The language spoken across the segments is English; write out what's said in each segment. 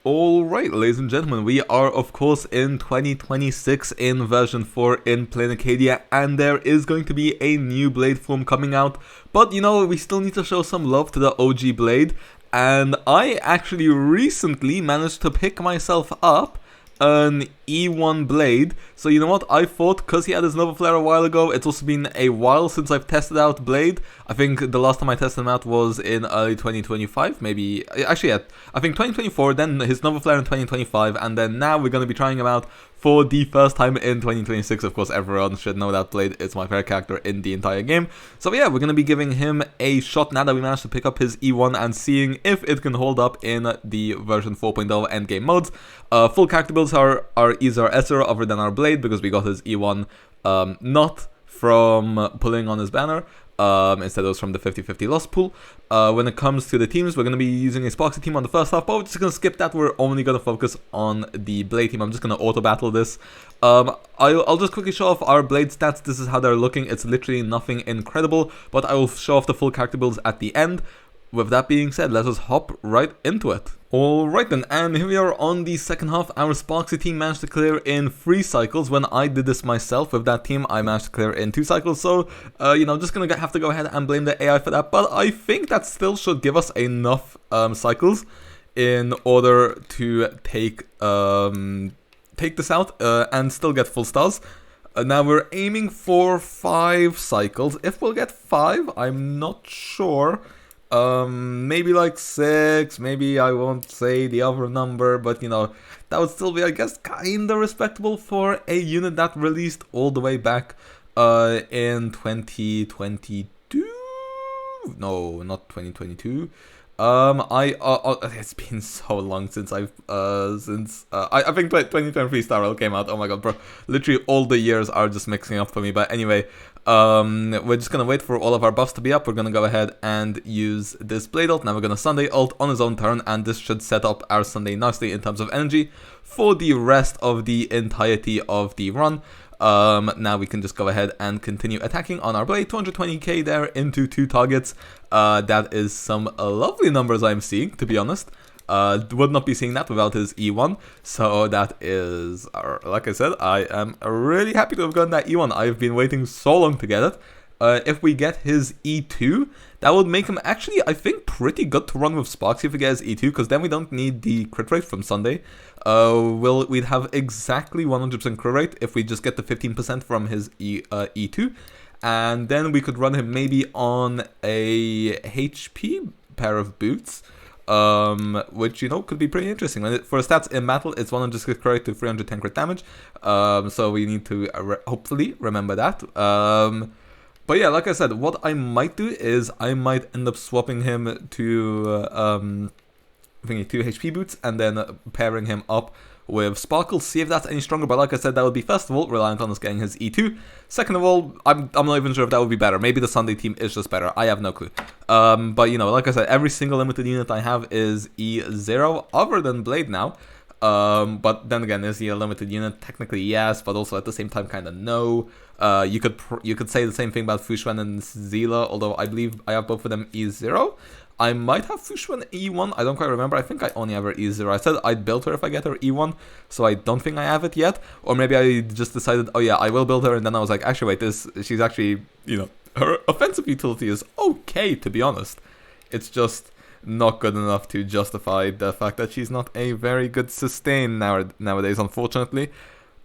Alright, ladies and gentlemen, we are of course in 2026 in version 4 in Plain Arcadia, and there is going to be a new blade form coming out, but you know, we still need to show some love to the OG blade, and I actually recently managed to pick myself up an E1 blade. So you know what, I thought, because he had his Nova Flare a while ago, it's also been a while since I've tested out blade. I think the last time I tested him out was in early 2025, maybe, actually yeah, I think 2024, then his Nova Flare in 2025, and then now we're going to be trying him out for the first time in 2026. Of course, everyone should know that blade is my favorite character in the entire game. So yeah, we're going to be giving him a shot now that we managed to pick up his E1 and seeing if it can hold up in the version 4.0 endgame modes. Full character builds are E0S0 other than our blade, because we got his E1 not from pulling on his banner. Instead it was from the 50-50 loss pool. When it comes to the teams, we're going to be using a Sparksy team on the first half, but we're just going to skip that. We're only going to focus on the blade team. I'm just going to auto battle this. I'll just quickly show off our blade stats. This is how they're looking. It's literally nothing incredible, but I will show off the full character builds at the end. With that being said, let us hop right into it. Alright then, and here we are on the second half. Our Sparksy team managed to clear in 3 cycles. When I did this myself with that team, I managed to clear in 2 cycles. So, you know, just gonna have to go ahead and blame the AI for that. But I think that still should give us enough cycles in order to take this out and still get full stars. Now we're aiming for 5 cycles. If we'll get 5, I'm not sure. Maybe like 6, maybe I won't say the other number, but you know, that would still be, I guess, kinda respectable for a unit that released all the way back in 2022? No, not 2022. It's been so long since I think 2023 Star Rail came out. Oh my god, bro, literally all the years are just mixing up for me. But anyway, we're just gonna wait for all of our buffs to be up. We're gonna go ahead and use this blade ult. Now we're gonna Sunday ult on his own turn, and this should set up our Sunday nicely in terms of energy for the rest of the entirety of the run. Now we can just go ahead and continue attacking on our blade. 220k there into 2 targets. That is some lovely numbers I'm seeing, to be honest. Would not be seeing that without his E1. So that is, like I said, I am really happy to have gotten that E1. I've been waiting so long to get it. If we get his E2, that would make him actually, I think, pretty good to run with Sparksy if we get his E2, because then we don't need the crit rate from Sunday. We'd have exactly 100% crit rate if we just get the 15% from his E2, and then we could run him maybe on a HP pair of boots, which, you know, could be pretty interesting. For stats in battle, it's 106 crit rate to 310 crit damage, so we need to hopefully remember that. But yeah, like I said, what I might do is I might end up swapping him to I think 2 HP boots, and then pairing him up with Sparkle, see if that's any stronger. But like I said, that would be, first of all, reliant on us getting his E2. Second of all, I'm not even sure if that would be better. Maybe the Sunday team is just better. I have no clue. But you know, like I said, every single limited unit I have is E0, other than Blade now. But then again, is he a limited unit? Technically yes, but also at the same time kind of no. You could say the same thing about Fushuen and Zila, although I believe I have both of them E0. I might have Fushuen E1, I don't quite remember. I think I only have her E0. I said I'd build her if I get her E1, so I don't think I have it yet. Or maybe I just decided, oh yeah, I will build her, and then I was like, actually wait, she's actually, you know, her offensive utility is okay, to be honest. It's just not good enough to justify the fact that she's not a very good sustain nowadays, unfortunately.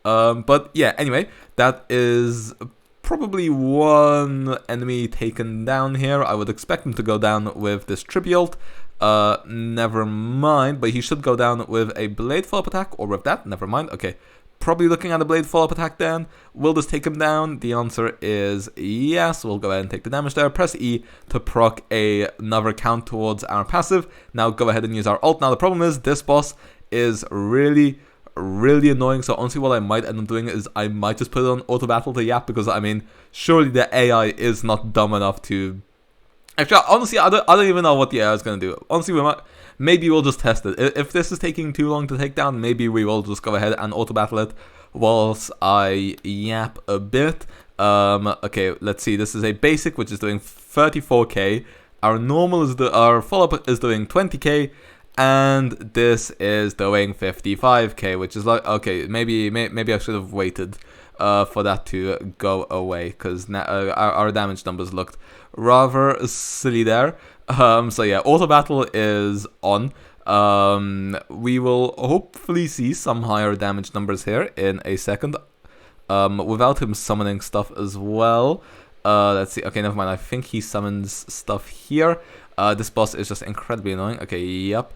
But yeah, anyway, that is probably one enemy taken down here. I would expect him to go down with this Tribute. Never mind, but he should go down with a blade follow-up attack, or with that, never mind. Okay, probably looking at a blade follow-up attack then. Will this take him down? The answer is yes. We'll go ahead and take the damage there. Press E to proc another count towards our passive. Now go ahead and use our ult. Now the problem is this boss is really annoying, so honestly what I might end up doing is I might just put it on auto battle to Yap, because I mean, surely the AI is not dumb enough to... Actually, honestly, I don't even know what the AI is going to do. Honestly, maybe we'll just test it. If this is taking too long to take down, maybe we will just go ahead and auto battle it whilst I yap a bit. Okay, let's see, this is a basic, which is doing 34k. Our normal is our follow-up is doing 20k, and this is doing 55k, which is like, okay, maybe I should have waited for that to go away, because our damage numbers looked rather silly there. So yeah, auto battle is on. We will hopefully see some higher damage numbers here in a second, without him summoning stuff as well. Let's see. Okay, never mind. I think he summons stuff here. This boss is just incredibly annoying. Okay, yep.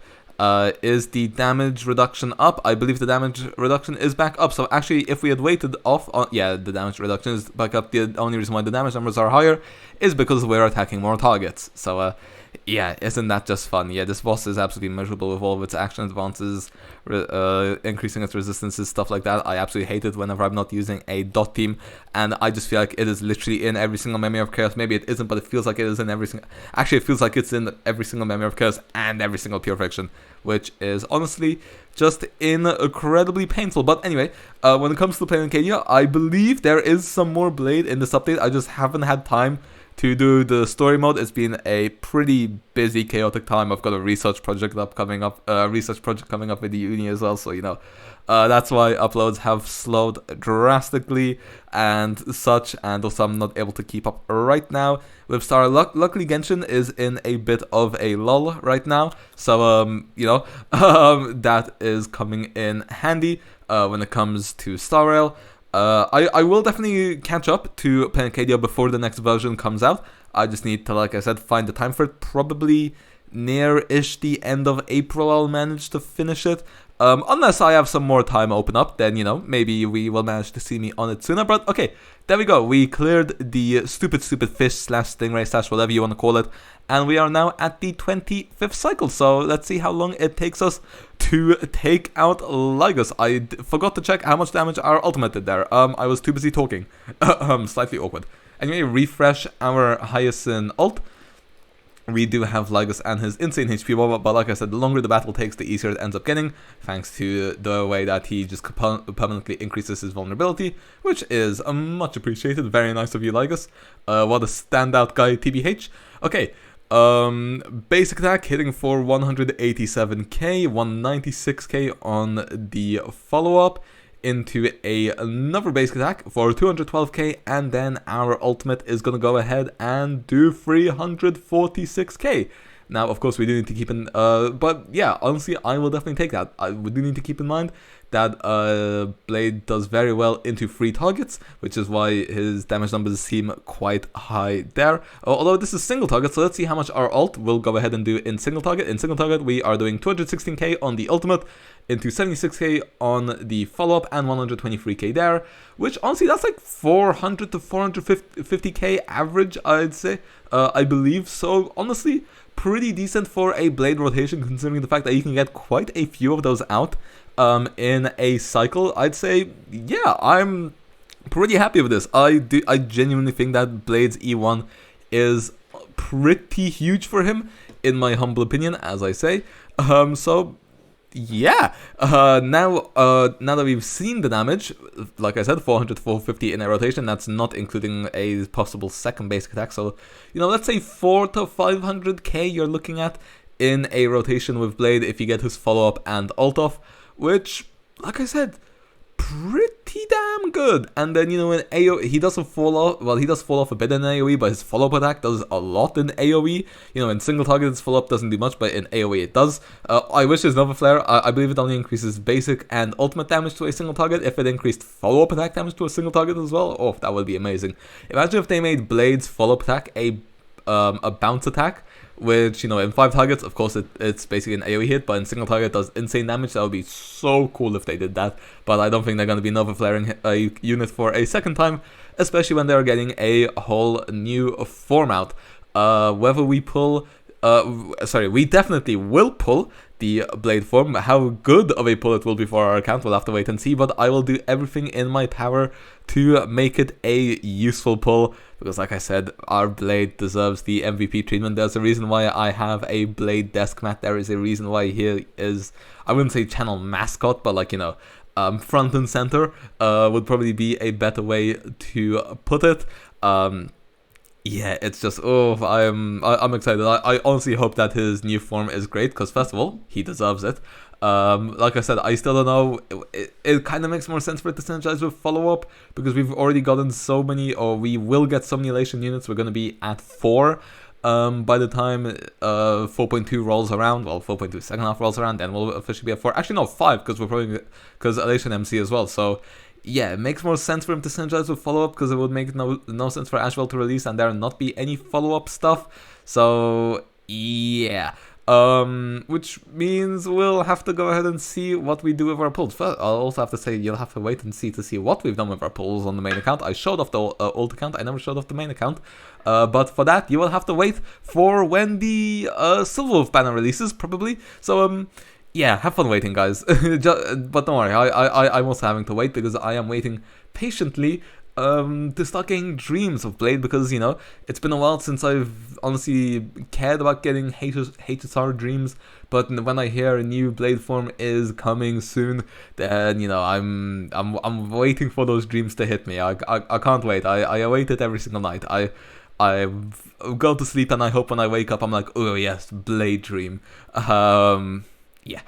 Is the damage reduction up? I believe the damage reduction is back up. So actually, if we had waited off on... Yeah, the damage reduction is back up. The only reason why the damage numbers are higher is because we're attacking more targets. So, yeah, isn't that just fun? Yeah, this boss is absolutely miserable with all of its action advances, increasing its resistances, stuff like that. I absolutely hate it whenever I'm not using a dot team, and I just feel like it is literally in every single memory of chaos. Maybe it isn't, but it feels like it is in every single... Actually, it feels like it's in every single memory of chaos and every single pure fiction, which is honestly just incredibly painful. But anyway, when it comes to playing Arcadia, I believe there is some more Blade in this update. I just haven't had time to do the story mode. It's been a pretty busy, chaotic time. I've got a research project coming up with the uni as well, so you know, that's why uploads have slowed drastically and such, and also I'm not able to keep up right now with Star. Luckily, Genshin is in a bit of a lull right now, so you know, that is coming in handy when it comes to Star Rail. I will definitely catch up to Arcadia before the next version comes out. I just need to, like I said, find the time for it. Probably near-ish the end of April I'll manage to finish it. Unless I have some more time open up, then, you know, maybe we will manage to see me on it sooner. But, okay, there we go. We cleared the stupid fish slash stingray slash whatever you want to call it. And we are now at the 25th cycle. So, let's see how long it takes us to take out LYGUS. I forgot to check how much damage our ultimate did there. I was too busy talking. Slightly awkward. Anyway, refresh our Hyacinth ult. We do have LYGUS and his insane HP bar, but like I said, the longer the battle takes, the easier it ends up getting, thanks to the way that he just permanently increases his vulnerability, which is much appreciated. Very nice of you, LYGUS. What a standout guy, TBH. Okay, basic attack hitting for 187k, 196k on the follow-up, into another basic attack for 212k, and then our ultimate is gonna go ahead and do 346k. Now, of course, we do need to keep in, but yeah, honestly, I will definitely take that. We do need to keep in mind that Blade does very well into 3 targets, which is why his damage numbers seem quite high there. Although this is single target, so let's see how much our ult will go ahead and do in single target. In single target, we are doing 216k on the ultimate, into 76k on the follow-up, and 123k there, which honestly, that's like 400 to 450k average, I'd say, I believe. So honestly, pretty decent for a Blade rotation, considering the fact that you can get quite a few of those out in a cycle. I'd say, yeah, I'm pretty happy with this. I genuinely think that Blade's E1 is pretty huge for him, in my humble opinion, as I say. So yeah, now that we've seen the damage, like I said, 400 to 450 in a rotation, that's not including a possible second basic attack, so, you know, let's say 400 to 500k you're looking at in a rotation with Blade if you get his follow-up and ult off, which, like I said, pretty damn good. And then, you know, in AoE, he doesn't fall off, well, he does fall off a bit in AoE, but his follow-up attack does a lot in AoE. You know, in single target, his follow-up doesn't do much, but in AoE it does. I wish his Nova Flare, I believe it only increases basic and ultimate damage to a single target. If it increased follow-up attack damage to a single target as well, oh, that would be amazing. Imagine if they made Blade's follow-up attack a bounce attack, which, you know, in 5 targets, of course, it's basically an AoE hit, but in single target, it does insane damage. That would be so cool if they did that, but I don't think they're going to be Nova Flaring a unit for a second time, especially when they're getting a whole new form out. Whether we pull... we definitely will pull the Blade form. How good of a pull it will be for our account, we'll have to wait and see, but I will do everything in my power to make it a useful pull, because like I said, our Blade deserves the MVP treatment. There's a reason why I have a Blade desk mat. There is a reason why he is, I wouldn't say channel mascot, but like, you know, front and center would probably be a better way to put it. Yeah, it's just, I'm excited. I honestly hope that his new form is great, because first of all, he deserves it. Like I said, I still don't know. It kind of makes more sense for it to synergize with follow-up, because we've already gotten so many, or we will get so many elation units. We're going to be at 4 by the time 4.2 rolls around. Well, 4.2 second half rolls around, then we'll officially be at 4. Actually, no, 5, because we're probably, because elation MC as well. So yeah, it makes more sense for him to synergize with follow-up, because it would make no sense for Ashwell to release and there not be any follow-up stuff. So yeah. Which means we'll have to go ahead and see what we do with our pulls. First, I'll also have to say you'll have to wait and see to see what we've done with our pulls on the main account. I showed off the old account, I never showed off the main account. But for that, you will have to wait for when the Silverwolf banner releases, probably. So, yeah, have fun waiting, guys. But don't worry, I'm also having to wait, because I am waiting patiently to start getting dreams of Blade, because, you know, it's been a while since I've honestly cared about getting HSR dreams. But when I hear a new Blade form is coming soon, then, you know, I'm waiting for those dreams to hit me. I can't wait. I await it every single night. I go to sleep and I hope when I wake up I'm like, oh yes, Blade dream. Yeah.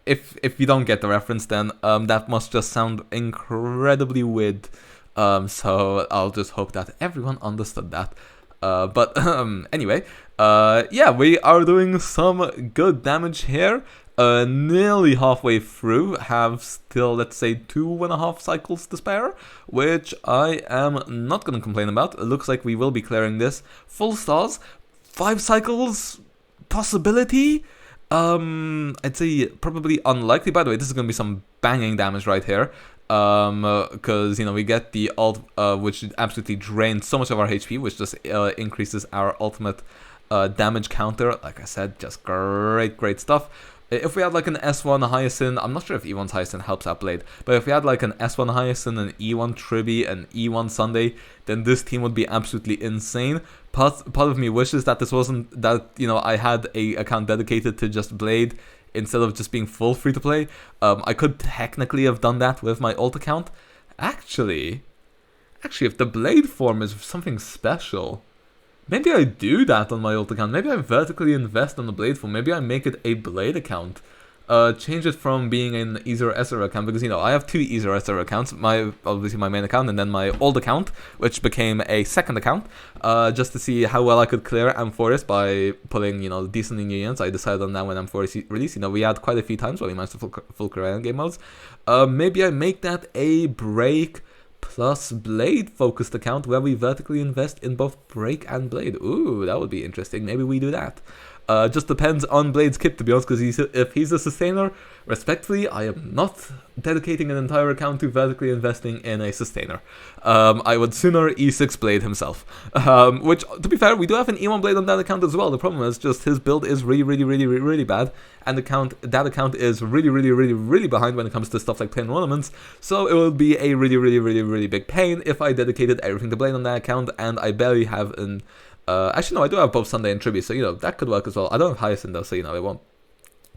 If you don't get the reference, then that must just sound incredibly weird. So I'll just hope that everyone understood that. But anyway, yeah, we are doing some good damage here. Nearly halfway through, have still, let's say, 2.5 cycles to spare, which I am not going to complain about. It looks like we will be clearing this. Full stars, 5 cycles, possibility? I'd say probably unlikely. By the way, this is going to be some banging damage right here. Because, you know, we get the ult, which absolutely drains so much of our HP, which just increases our ultimate damage counter. Like I said, just great stuff. If we had like an S1 Hyacinth, I'm not sure if E1's Hyacinth helps out Blade, but if we had like an S1 Hyacinth, an E1 Tribby, and E1 Sunday, then this team would be absolutely insane. Part of me wishes that this wasn't, that, you know, I had a account dedicated to just Blade instead of just being full free to play. I could technically have done that with my alt account. Actually, if the Blade form is something special, maybe I do that on my old account. Maybe I vertically invest on the Blade form. Maybe I make it a Blade account. Change it from being an E0S0 account, because, you know, I have 2 E0S0 accounts. Obviously my main account, and then my old account, which became a second account, just to see how well I could clear M4S by pulling, you know, decent in units. I decided on that when M4S released. You know, we had quite a few times where we managed to full clear in game modes. Maybe I make that a break plus Blade focused account where we vertically invest in both break and Blade. Ooh, that would be interesting. Maybe we do that. Just depends on Blade's kit, to be honest, because if he's a sustainer, respectfully, I am not dedicating an entire account to vertically investing in a sustainer. I would sooner E6 Blade himself. Which, to be fair, we do have an E1 Blade on that account as well. The problem is just his build is really bad, and that account is really behind when it comes to stuff like playing ornaments, so it would be a really big pain if I dedicated everything to Blade on that account, and I barely have an... actually, no, I do have both Sunday and Tribute, so, you know, that could work as well. I don't have Hyacinth, though, so, you know, it won't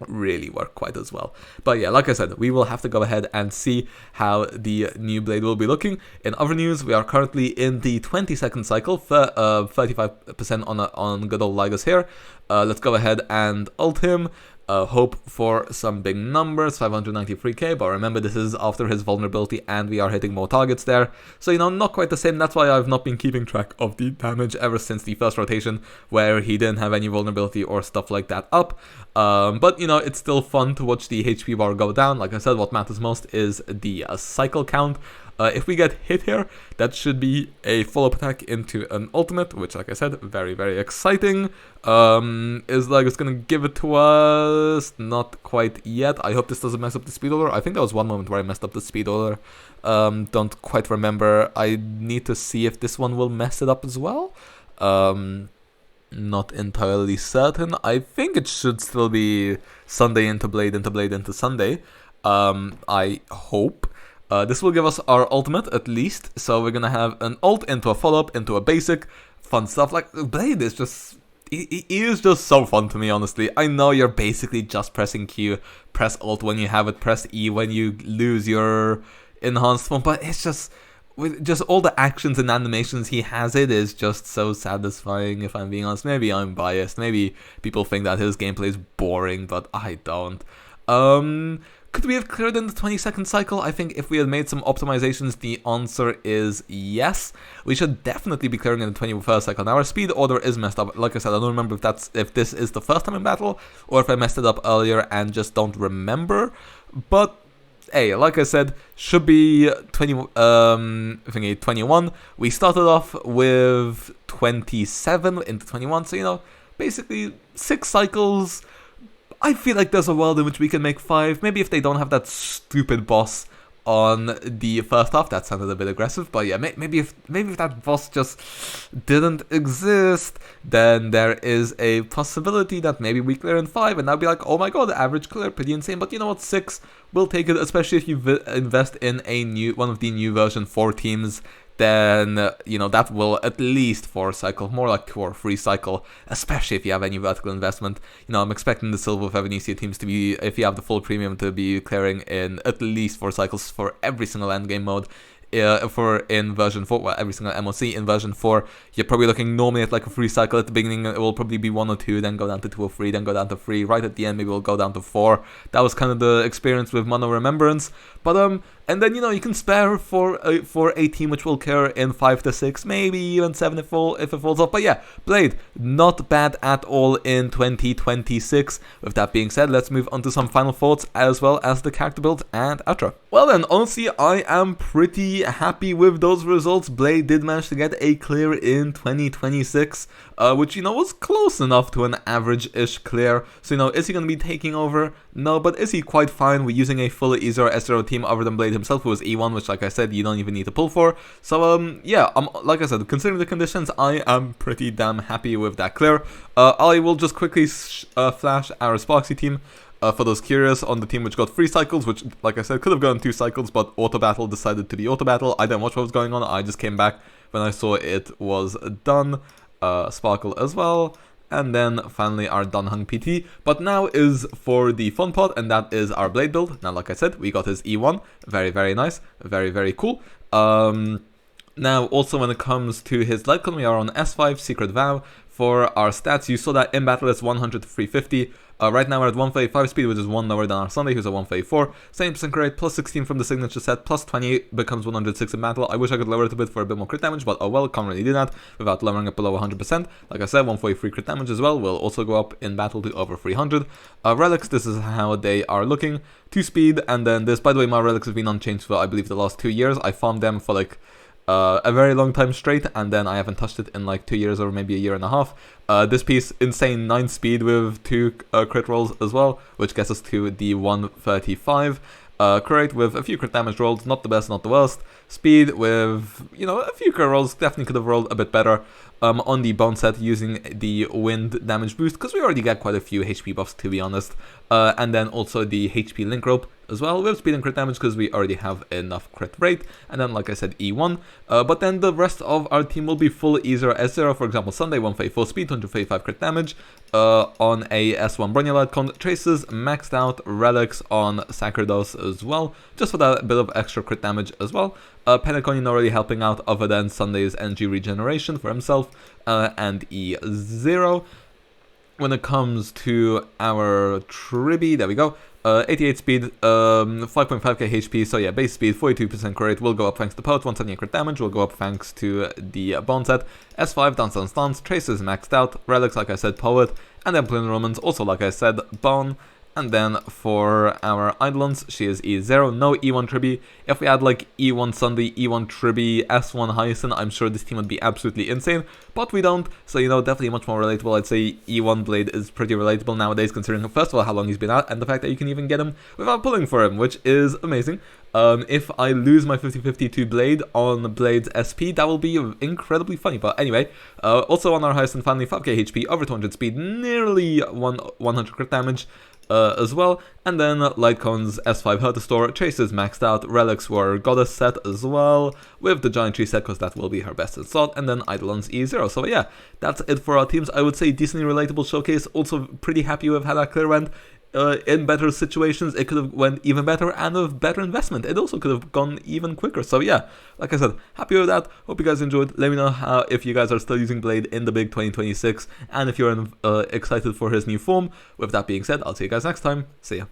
really work quite as well. But yeah, like I said, we will have to go ahead and see how the new Blade will be looking. In other news, we are currently in the 20-second cycle, 35% on good old LYGUS here. Let's go ahead and ult him. Hope for some big numbers, 593k, but remember this is after his vulnerability and we are hitting more targets there. So, you know, not quite the same. That's why I've not been keeping track of the damage ever since the first rotation, where he didn't have any vulnerability or stuff like that up. But, you know, it's still fun to watch the HP bar go down. Like I said, what matters most is the cycle count. If we get hit here, that should be a follow-up attack into an ultimate, which, like I said, very exciting. Is LYGUS gonna give it to us? Not quite yet. I hope this doesn't mess up the speed order. I think there was one moment where I messed up the speed order. Don't quite remember. I need to see if this one will mess it up as well. Not entirely certain. I think it should still be Sunday into Blade into Sunday. I hope. This will give us our ultimate, at least. So we're gonna have an ult into a follow-up, into a basic. Fun stuff. Like, Blade is just... He is just so fun to me, honestly. I know you're basically just pressing Q, press ult when you have it, press E when you lose your enhanced form, but it's just... with just all the actions and animations he has, it is just so satisfying, if I'm being honest. Maybe I'm biased, maybe people think that his gameplay is boring, but I don't. Could we have cleared in the 22nd cycle? I think if we had made some optimizations, the answer is yes. We should definitely be clearing in the 21st cycle. Now our speed order is messed up. Like I said, I don't remember if this is the first time in battle, or if I messed it up earlier and just don't remember. But hey, like I said, should be 21. We started off with 27 into 21, so you know, basically 6 cycles. I feel like there's a world in which we can make 5. Maybe if they don't have that stupid boss on the first half. That sounded a bit aggressive, but yeah, maybe if that boss just didn't exist, then there is a possibility that maybe we clear in 5, and that'd be like, oh my god, average clear, pretty insane. But you know what, 6, we'll take it, especially if you invest in one of the new version 4 teams. Then, you know, that will at least 4 cycle, more like 4 free cycle, especially if you have any vertical investment. You know, I'm expecting the Silver Venetia teams to be, if you have the full premium, to be clearing in at least 4 cycles for every single endgame mode. In version 4, well, every single MOC in version 4, you're probably looking normally at like a free cycle at the beginning. It will probably be 1 or 2, then go down to 2 or 3, then go down to 3. Right at the end, maybe we'll go down to 4. That was kind of the experience with Mono Remembrance. But and then, you know, you can spare for a team which will clear in 5 to 6, maybe even 7 if it falls off. But yeah, Blade, not bad at all in 2026. With that being said, let's move on to some final thoughts as well as the character build and outro. Well then, honestly, I am pretty happy with those results. Blade did manage to get a clear in 2026, which, you know, was close enough to an average-ish clear. So, you know, is he going to be taking over? No, but is he quite fine with using a full E0S0 team other than Blade himself, who was E1, which, like I said, you don't even need to pull for. So, yeah, like I said, considering the conditions, I am pretty damn happy with that clear. I will just quickly flash our Sparksy team. For those curious, on the team which got 3 cycles, which, like I said, could have gone 2 cycles, but Auto Battle decided to be Auto Battle. I didn't watch what was going on, I just came back when I saw it was done. Sparkle as well. And then finally our Dunhung PT. But now is for the fun part, and that is our Blade build. Now, like I said, we got his E1. Very, very nice. Very, very cool. Now, also when it comes to his Lightcon, we are on S5, Secret Vow. For our stats, you saw that in battle it's 100 to 350. Right now we're at 135 speed, which is 1 lower than our Sunday, who's at 134. 70% crit rate, plus 16 from the signature set, plus 28 becomes 106 in battle. I wish I could lower it a bit for a bit more crit damage, but oh well, can't really do that without lowering it below 100%. Like I said, 143 crit damage as well will also go up in battle to over 300. Relics, this is how they are looking. 2 speed, and then this, by the way, my relics have been unchanged for, I believe, the last 2 years. I farmed them for like a very long time straight, and then I haven't touched it in like 2 years or maybe a year and a half. This piece, insane 9 speed with 2 crit rolls as well, which gets us to the 135. Crit rate with a few crit damage rolls, not the best, not the worst. Speed with, you know, a few crit rolls, definitely could have rolled a bit better. On the bone set using the wind damage boost, because we already got quite a few HP buffs, to be honest. And then also the HP link rope as well with speed and crit damage, because we already have enough crit rate. And then, like I said, E1. But then the rest of our team will be full E0S0. For example, Sunday 134 speed, 235 crit damage. On a S1 Bronyalite con, traces maxed out, relics on Sacrados as well, just for that bit of extra crit damage as well. Penacon not really helping out other than Sunday's energy regeneration for himself, and E0. When it comes to our Tribby, there we go. 88 speed, 5.5k HP, so yeah, base speed, 42% crit rate will go up thanks to Poet, 178 crit damage will go up thanks to the bone set. S5, Dance on Stance, Traces maxed out, Relics, like I said, Poet, and then Plain Romans, also like I said, Bone. And then for our Eidolons, she is E0, no E1 Tribby. If we had like E1 Sunday, E1 Tribby, S1 Hyacinth, I'm sure this team would be absolutely insane. But we don't, so you know, definitely much more relatable. I'd say E1 Blade is pretty relatable nowadays, considering first of all how long he's been out, and the fact that you can even get him without pulling for him, which is amazing. If I lose my 50-50 to Blade on Blade's SP, that will be incredibly funny. But anyway, also on our Hyacinth family, 5k HP, over 200 speed, nearly 100 crit damage. As well, and then Lightcon's S5 Hurt Store, Traces maxed out, Relics were Goddess set as well, with the Giant Tree set because that will be her best in slot, and then Eidolon's E0. So yeah, that's it for our teams. I would say decently relatable showcase, also pretty happy with how that clear went. in better situations, it could have went even better, and with better investment, it also could have gone even quicker. So yeah, like I said, happy with that. Hope you guys enjoyed. Let me know if you guys are still using Blade in the big 2026, and if you're excited for his new form. With that being said, I'll see you guys next time. See ya.